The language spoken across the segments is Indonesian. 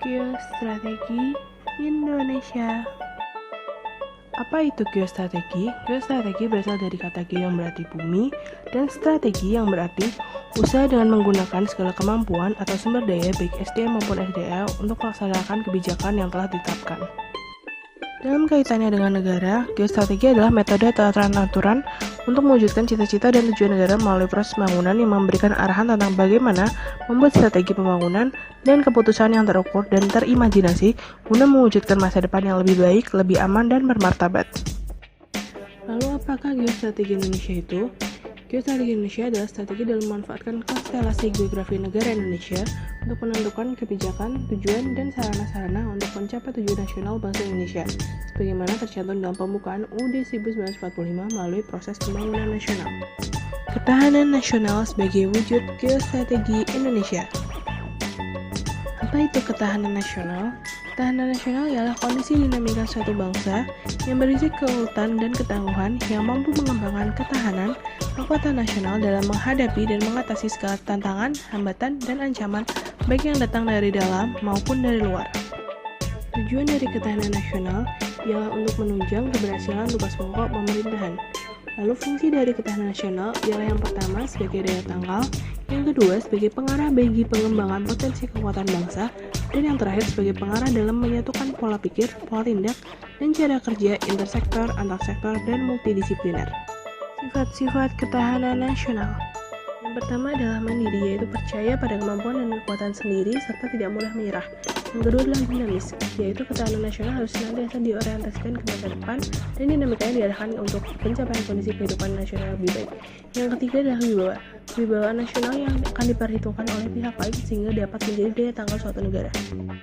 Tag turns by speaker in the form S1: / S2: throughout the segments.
S1: Geostrategi Indonesia. Apa itu geostrategi? Geostrategi berasal dari kata geo yang berarti bumi dan strategi yang berarti usaha dengan menggunakan segala kemampuan atau sumber daya baik SDM maupun SDA untuk melaksanakan kebijakan yang telah ditetapkan. Dalam kaitannya dengan negara, geostrategi adalah metode atau aturan untuk mewujudkan cita-cita dan tujuan negara melalui proses pembangunan yang memberikan arahan tentang bagaimana membuat strategi pembangunan dan keputusan yang terukur dan terimajinasi guna mewujudkan masa depan yang lebih baik, lebih aman, dan bermartabat. Lalu apakah geostrategi Indonesia itu? Geostrategi Indonesia adalah strategi dalam memanfaatkan konstelasi geografi negara Indonesia untuk menentukan kebijakan, tujuan, dan sarana-sarana untuk mencapai tujuan nasional bangsa Indonesia, sebagaimana tercantum dalam pembukaan UUD 1945 melalui proses pembangunan nasional. Ketahanan nasional sebagai wujud geostrategi Indonesia. Apa itu ketahanan nasional? Ketahanan nasional ialah kondisi dinamika suatu bangsa yang berisi keuletan dan ketangguhan yang mampu mengembangkan ketahanan, kekuatan nasional dalam menghadapi dan mengatasi segala tantangan, hambatan, dan ancaman baik yang datang dari dalam maupun dari luar. Tujuan dari ketahanan nasional ialah untuk menunjang keberhasilan tugas pokok pemerintahan. Lalu fungsi dari ketahanan nasional ialah yang pertama sebagai daya tangkal, yang kedua sebagai pengarah bagi pengembangan potensi kekuatan bangsa, dan yang terakhir sebagai pengarah dalam menyatukan pola pikir, pola tindak, dan cara kerja intersektor, antarsektor, dan multidisipliner. Sifat-sifat ketahanan nasional. Yang pertama adalah mandiri, yaitu percaya pada kemampuan dan kekuatan sendiri serta tidak mudah menyerah. Yang kedua adalah dinamis, yaitu ketahanan nasional harus senantiasa diorientasikan ke masa depan dan dinamikanya diarahkan untuk pencapaian kondisi kehidupan nasional lebih baik. Yang ketiga adalah wibawa, wibawa nasional yang akan diperhitungkan oleh pihak lain sehingga dapat menjadi daya tangkal suatu negara.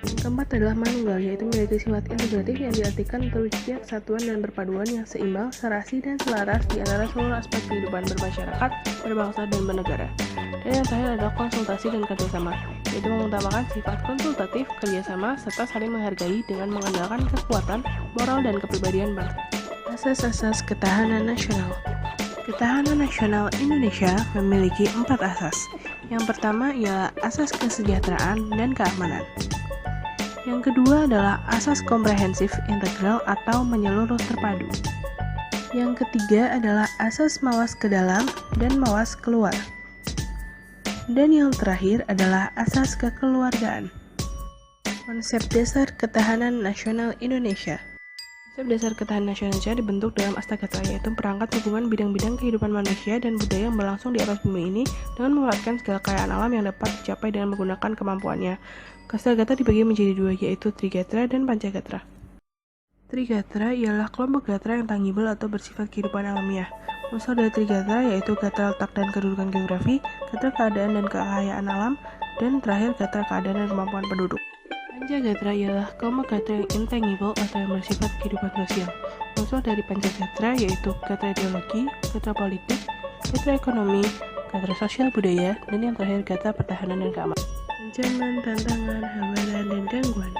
S1: Yang keempat adalah manunggal, yaitu memiliki sifat integratif yang diartikan terwujudnya kesatuan dan perpaduan yang seimbang, serasi, dan selaras di antara seluruh aspek kehidupan bermasyarakat, berbangsa, dan bernegara. Dan yang terakhir adalah konsultasi dan kerjasama, yaitu mengutamakan sifat konsultatif, kerjasama, serta saling menghargai dengan mengandalkan kekuatan, moral, dan kepribadian bangsa. Asas-asas ketahanan nasional. Ketahanan nasional Indonesia memiliki 4 asas. Yang pertama ialah asas kesejahteraan dan keamanan. Yang kedua adalah asas komprehensif, integral, atau menyeluruh terpadu. Yang ketiga adalah asas mawas ke dalam dan mawas keluar. Dan yang terakhir adalah asas kekeluargaan. Konsep dasar ketahanan nasional Indonesia. Konsep dasar ketahanan nasional Indonesia dibentuk dalam Astagata, yaitu perangkat hubungan bidang-bidang kehidupan manusia dan budaya yang berlangsung di atas bumi ini dengan memanfaatkan segala kekayaan alam yang dapat dicapai dengan menggunakan kemampuannya. Astagata dibagi menjadi 2, yaitu Trigatra dan Pancagatra. Trigatra ialah kelompok gatra yang tangible atau bersifat kehidupan alamiah. Unsur dari Trigatra yaitu gatra letak dan kedudukan geografi, gatra keadaan dan kekayaan alam, dan terakhir gatra keadaan dan kemampuan penduduk. Pancagatra ialah kelompok gatra yang intangible atau yang bersifat kehidupan sosial. Unsur dari Pancagatra yaitu gatra ideologi, gatra politik, gatra ekonomi, gatra sosial budaya, dan yang terakhir gatra pertahanan dan keamanan. Ancaman, tantangan, hambatan, dan gangguan.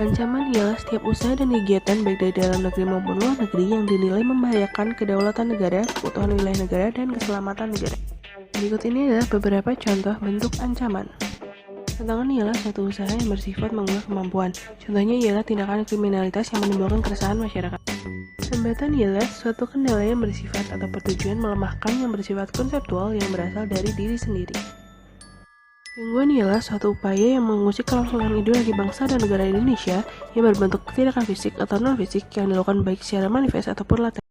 S1: Ancaman ialah setiap usaha dan kegiatan baik dari dalam negeri maupun luar negeri yang dinilai membahayakan kedaulatan negara, keutuhan wilayah negara, dan keselamatan negara. Berikut ini adalah beberapa contoh bentuk ancaman. Tantangan ialah suatu usaha yang bersifat menguras kemampuan. Contohnya ialah tindakan kriminalitas yang menimbulkan keresahan masyarakat. Hambatan ialah suatu kendala yang bersifat atau bertujuan melemahkan yang bersifat konseptual yang berasal dari diri sendiri. Gangguan ialah suatu upaya yang mengusik kelangsungan ideologi bangsa dan negara Indonesia yang berbentuk tindakan fisik atau non-fisik yang dilakukan baik secara manifest ataupun laten.